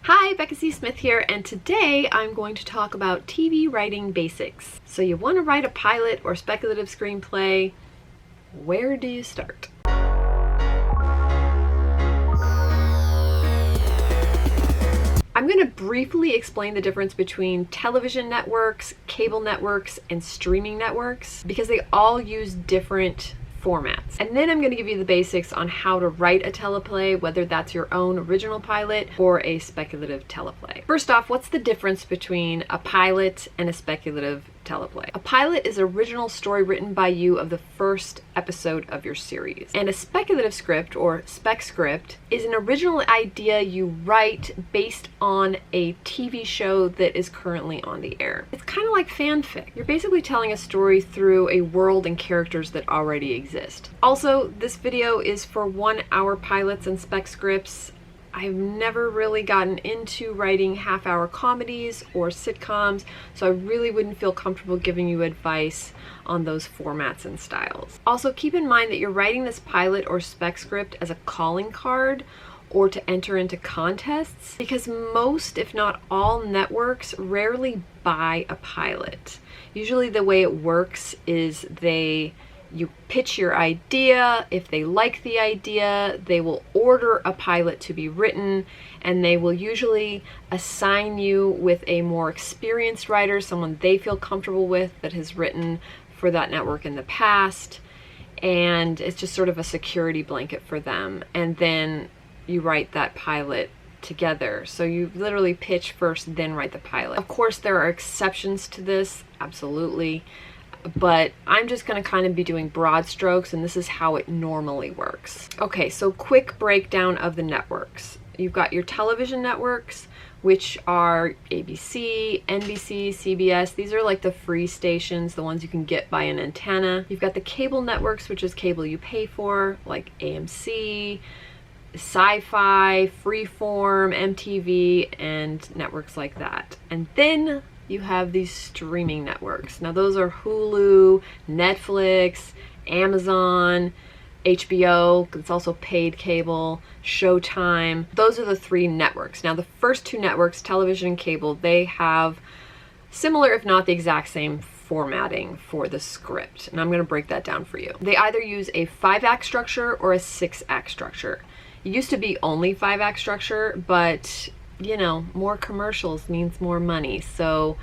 Hi, Becca C. Smith here, and today I'm going to talk about TV writing basics. So you want to write a pilot or speculative screenplay, where do you start? I'm going to briefly explain the difference between television networks, cable networks, and streaming networks because they all use different formats. And then I'm going to give you the basics on how to write a teleplay, whether that's your own original pilot or a speculative teleplay. First off, what's the difference between a pilot and a speculative teleplay? A pilot is an original story written by you of the first episode of your series. And a speculative script, or spec script, is an original idea you write based on a TV show that is currently on the air. It's kind of like fanfic. You're basically telling a story through a world and characters that already exist. Also, this video is for 1-hour pilots and spec scripts. I've never really gotten into writing half-hour comedies or sitcoms, so I really wouldn't feel comfortable giving you advice on those formats and styles. Also, keep in mind that you're writing this pilot or spec script as a calling card or to enter into contests, because most, if not all, networks rarely buy a pilot. Usually the way it works is you pitch your idea. If they like the idea, they will order a pilot to be written, and they will usually assign you with a more experienced writer, someone they feel comfortable with that has written for that network in the past, and it's just sort of a security blanket for them. And then you write that pilot together. So you literally pitch first, then write the pilot. Of course, there are exceptions to this, absolutely. But I'm just going to kind of be doing broad strokes, and this is how it normally works. Okay, so quick breakdown of the networks. You've got your television networks, which are ABC, NBC, CBS. These are like the free stations, the ones you can get by an antenna. You've got the cable networks, which is cable you pay for, like AMC, Sci-Fi, Freeform, MTV, and networks like that. And then you have these streaming networks. Now those are Hulu, Netflix, Amazon, HBO, it's also paid cable, Showtime. Those are the three networks. Now the first two networks, television and cable, they have similar, if not the exact same, formatting for the script. And I'm going to break that down for you. They either use a 5-act structure or a 6-act structure. It used to be only 5-act structure, but you know, more commercials means more money. So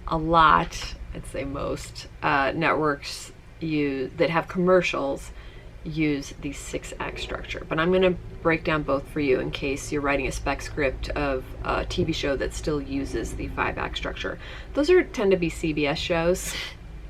a lot, I'd say most, networks that have commercials use the 6-act structure. But I'm going to break down both for you in case you're writing a spec script of a TV show that still uses the 5-act structure. Those tend to be CBS shows.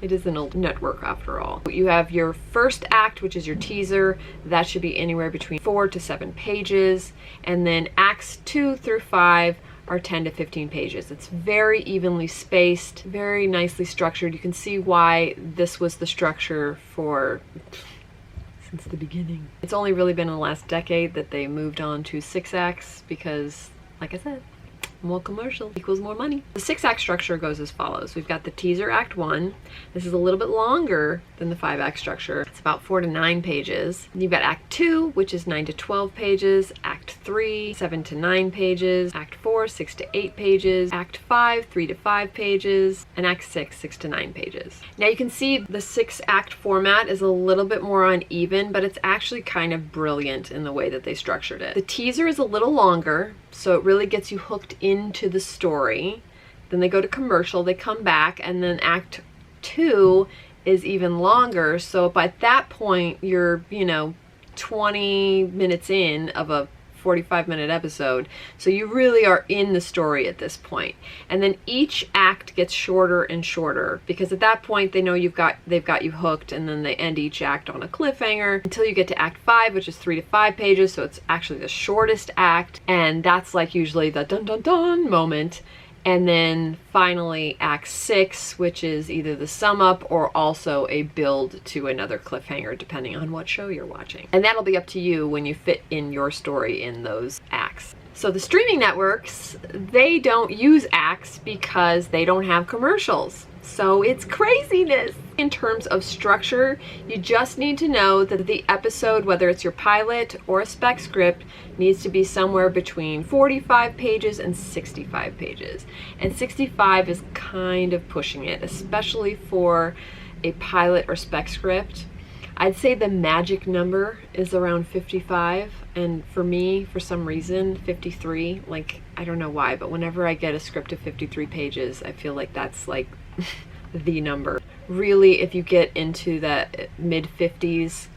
It is an old network after all. You have your first act, which is your teaser. That should be anywhere between 4 to 7 pages. And then acts 2 through 5 are 10 to 15 pages. It's very evenly spaced, very nicely structured. You can see why this was the structure since the beginning. It's only really been in the last decade that they moved on to 6 acts because, like I said, more commercial equals more money. The 6-act structure goes as follows. We've got the teaser, act 1. This is a little bit longer than the 5-act structure. It's about 4 to 9 pages. You've got act 2, which is 9 to 12 pages. Act 3, 7 to 9 pages. Act 4, 6 to 8 pages. Act 5, 3 to 5 pages. And act 6, 6 to 9 pages. Now you can see the 6-act format is a little bit more uneven, but it's actually kind of brilliant in the way that they structured it. The teaser is a little longer, so it really gets you hooked into the story. Then they go to commercial, they come back, and then act 2 is even longer. So by that point, you're, 20 minutes in of a 45-minute episode. So you really are in the story at this point. And then each act gets shorter and shorter because at that point they know they've got you hooked, and then they end each act on a cliffhanger until you get to act 5, which is 3 to 5 pages. So it's actually the shortest act, and that's like usually the dun dun dun moment. And then finally act 6, which is either the sum up or also a build to another cliffhanger depending on what show you're watching. And that'll be up to you when you fit in your story in those acts. So the streaming networks, they don't use acts because they don't have commercials. So it's craziness. In terms of structure, you just need to know that the episode, whether it's your pilot or a spec script, needs to be somewhere between 45 pages and 65 pages. And 65 is kind of pushing it, especially for a pilot or spec script. I'd say the magic number is around 55, and for me, for some reason, 53. Like, I don't know why, but whenever I get a script of 53 pages, I feel like that's like the number. Really, if you get into the mid 50s,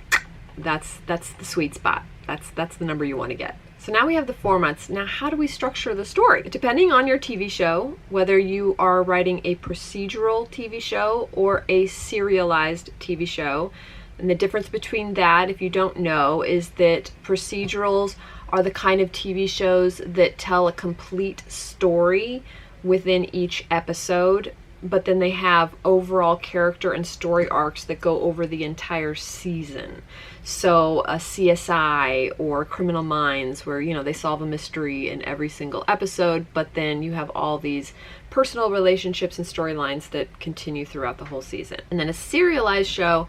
that's the sweet spot. That's the number you want to get. So now we have the formats. Now, how do we structure the story? Depending on your TV show, whether you are writing a procedural TV show or a serialized TV show, and the difference between that, if you don't know, is that procedurals are the kind of TV shows that tell a complete story within each episode, but then they have overall character and story arcs that go over the entire season. So a CSI or Criminal Minds, where, you know, they solve a mystery in every single episode, but then you have all these personal relationships and storylines that continue throughout the whole season. And then a serialized show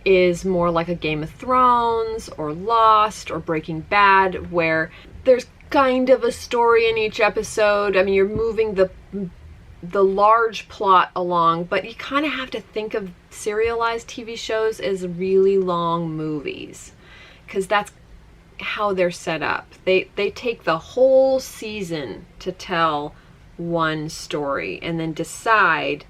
is more like a Game of Thrones or Lost or Breaking Bad, where there's kind of a story in each episode. I mean, you're moving the large plot along, but you kind of have to think of serialized TV shows as really long movies, because that's how they're set up. They take the whole season to tell one story and then decide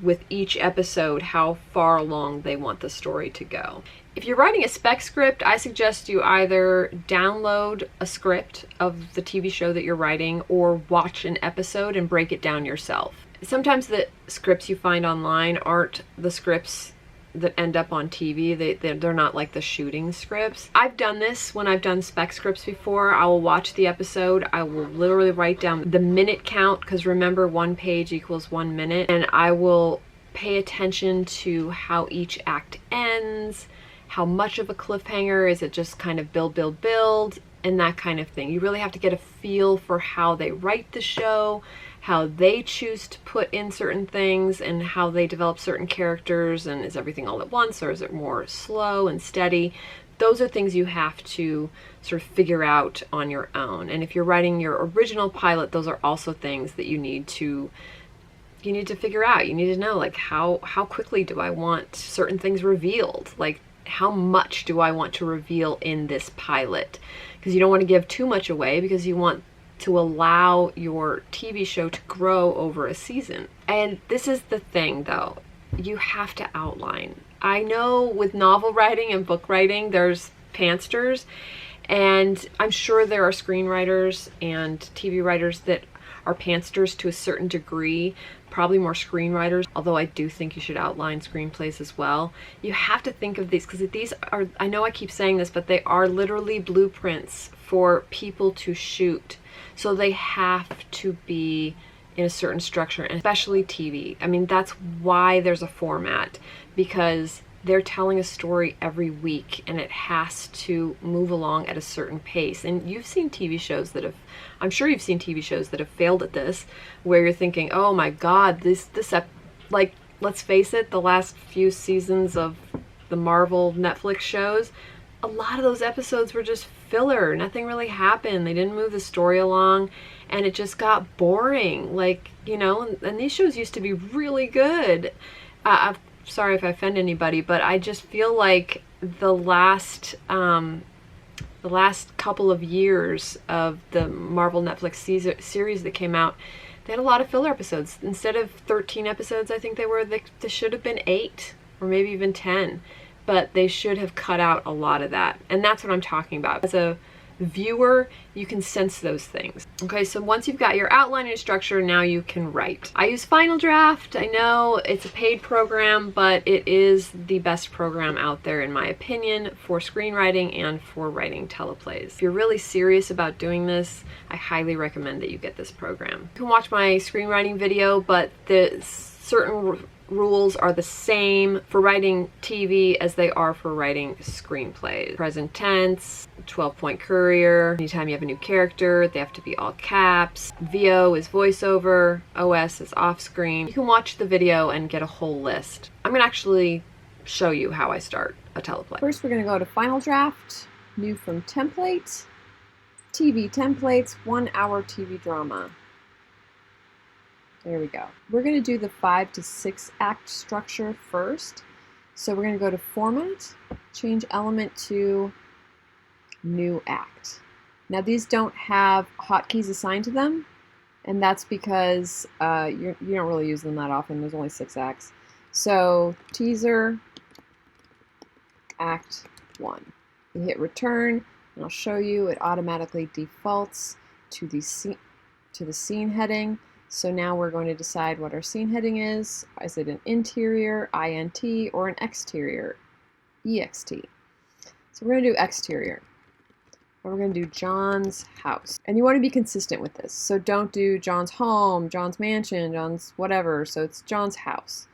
with each episode how far along they want the story to go. If you're writing a spec script, I suggest you either download a script of the TV show that you're writing or watch an episode and break it down yourself. Sometimes the scripts you find online aren't the scripts that end up on TV. They're not like the shooting scripts. I've done this when I've done spec scripts before. I will watch the episode. I will literally write down the minute count, because remember, 1 page equals 1 minute, and I will pay attention to how each act ends, how much of a cliffhanger, is it just kind of build, and that kind of thing. You really have to get a feel for how they write the show, how they choose to put in certain things, and how they develop certain characters, and is everything all at once, or is it more slow and steady? Those are things you have to sort of figure out on your own. And if you're writing your original pilot, those are also things that you need to figure out. You need to know, like, how quickly do I want certain things revealed? Like, how much do I want to reveal in this pilot? Because you don't want to give too much away, because you want to allow your TV show to grow over a season. And this is the thing, though. You have to outline. I know with novel writing and book writing, there's pantsters, and I'm sure there are screenwriters and TV writers that are pantsters to a certain degree, probably more screenwriters, although I do think you should outline screenplays as well. You have to think of these, because these are, I know I keep saying this, but they are literally blueprints for people to shoot. So they have to be in a certain structure, and especially TV. I mean, that's why there's a format, because they're telling a story every week and it has to move along at a certain pace. And you've seen TV shows that have, I'm sure you've seen TV shows that have failed at this, where you're thinking, oh my God, like, let's face it, the last few seasons of the Marvel Netflix shows, a lot of those episodes were just filler. Nothing really happened. They didn't move the story along, and it just got boring. Like, you know, and these shows used to be really good. I'm sorry if I offend anybody, but I just feel like the last couple of years of the Marvel Netflix series that came out, they had a lot of filler episodes. Instead of 13 episodes, I think they should have been 8 or maybe even 10. But they should have cut out a lot of that. And that's what I'm talking about. As a viewer, you can sense those things. Okay, so once you've got your outline and structure, now you can write. I use Final Draft. I know it's a paid program, but it is the best program out there, in my opinion, for screenwriting and for writing teleplays. If you're really serious about doing this, I highly recommend that you get this program. You can watch my screenwriting video, but the certain rules are the same for writing TV as they are for writing screenplays. Present tense, 12-point Courier. Anytime you have a new character, they have to be all caps. VO is voiceover. OS is off-screen. You can watch the video and get a whole list. I'm gonna actually show you how I start a teleplay. First, we're gonna go to Final Draft, New from Template, TV Templates, 1 hour TV drama. There we go. We're going to do the 5 to 6 act structure first. So we're going to go to Format, change element to New Act. Now these don't have hotkeys assigned to them, and that's because you don't really use them that often. There's only 6 acts. So teaser, Act 1. You hit return, and I'll show you it automatically defaults to the scene heading. So now we're going to decide what our scene heading is. Is it an interior, INT, or an exterior, EXT? So we're going to do exterior. And we're going to do John's house. And you want to be consistent with this. So don't do John's home, John's mansion, John's whatever. So it's John's house.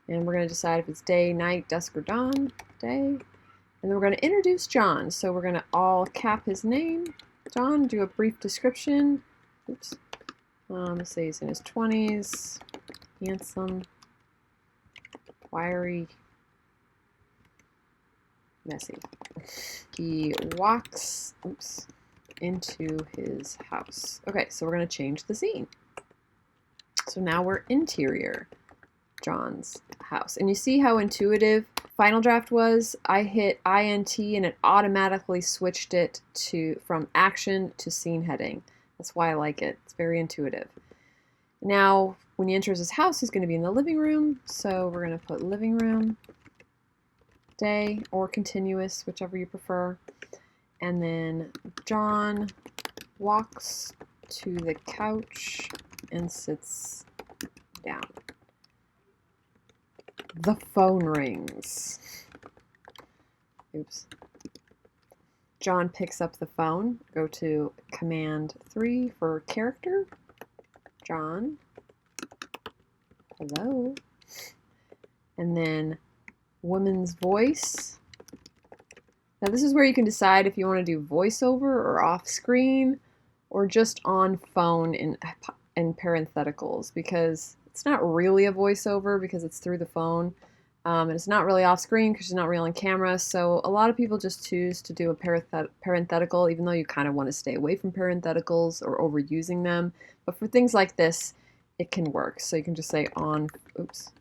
And we're going to decide if it's day, night, dusk, or dawn. Day. And then we're going to introduce John. So we're going to all cap his name. John, do a brief description. Oops. Let's say he's in his 20s, handsome, wiry, messy. He walks, into his house. Okay, so we're going to change the scene. So now we're interior, John's house. And you see how intuitive Final Draft was? I hit INT and it automatically switched it from action to scene heading. That's why I like it. It's very intuitive. Now, when he enters his house, he's going to be in the living room. So we're going to put living room, day, or continuous, whichever you prefer. And then John walks to the couch and sits down. The phone rings. Oops. John picks up the phone. Go to Command 3 for character. John. Hello. And then woman's voice. Now this is where you can decide if you want to do voiceover or off screen or just on phone in parentheticals, because it's not really a voiceover because it's through the phone. And it's not really off screen because she's not really on camera. So a lot of people just choose to do a parenthetical, even though you kind of want to stay away from parentheticals or overusing them. But for things like this, it can work. So you can just say on,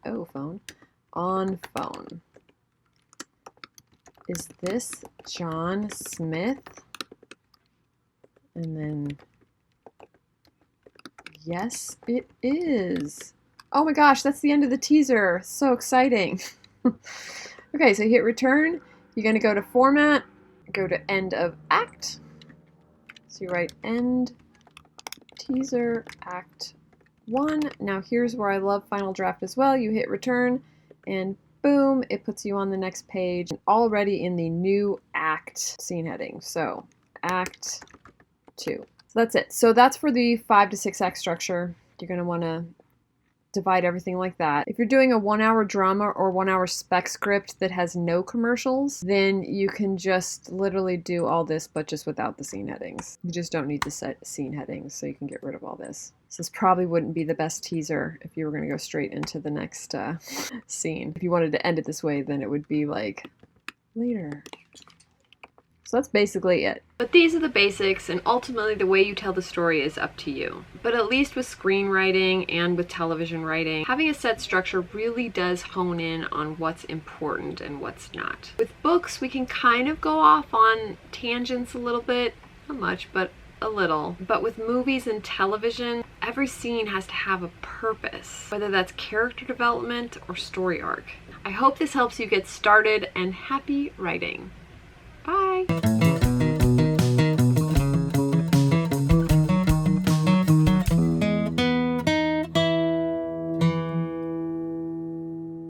phone, on phone. Is this John Smith? And then, yes, it is. Oh my gosh, that's the end of the teaser. So exciting. Okay, so you hit return. You're going to go to format, go to end of act. So you write end teaser act 1. Now here's where I love Final Draft as well. You hit return and boom, it puts you on the next page already in the new act scene heading. So act 2. So that's it. So that's for the 5 to 6 act structure. You're going to want to divide everything like that. If you're doing a 1 hour drama or 1 hour spec script that has no commercials, then you can just literally do all this, but just without the scene headings. You just don't need the set scene headings, so you can get rid of all this. So this probably wouldn't be the best teaser if you were going to go straight into the next scene. If you wanted to end it this way, then it would be like later. So that's basically it. But these are the basics, and ultimately the way you tell the story is up to you. But at least with screenwriting and with television writing, having a set structure really does hone in on what's important and what's not. With books, we can kind of go off on tangents a little bit. Not much, but a little. But with movies and television, every scene has to have a purpose, whether that's character development or story arc. I hope this helps you get started, and happy writing.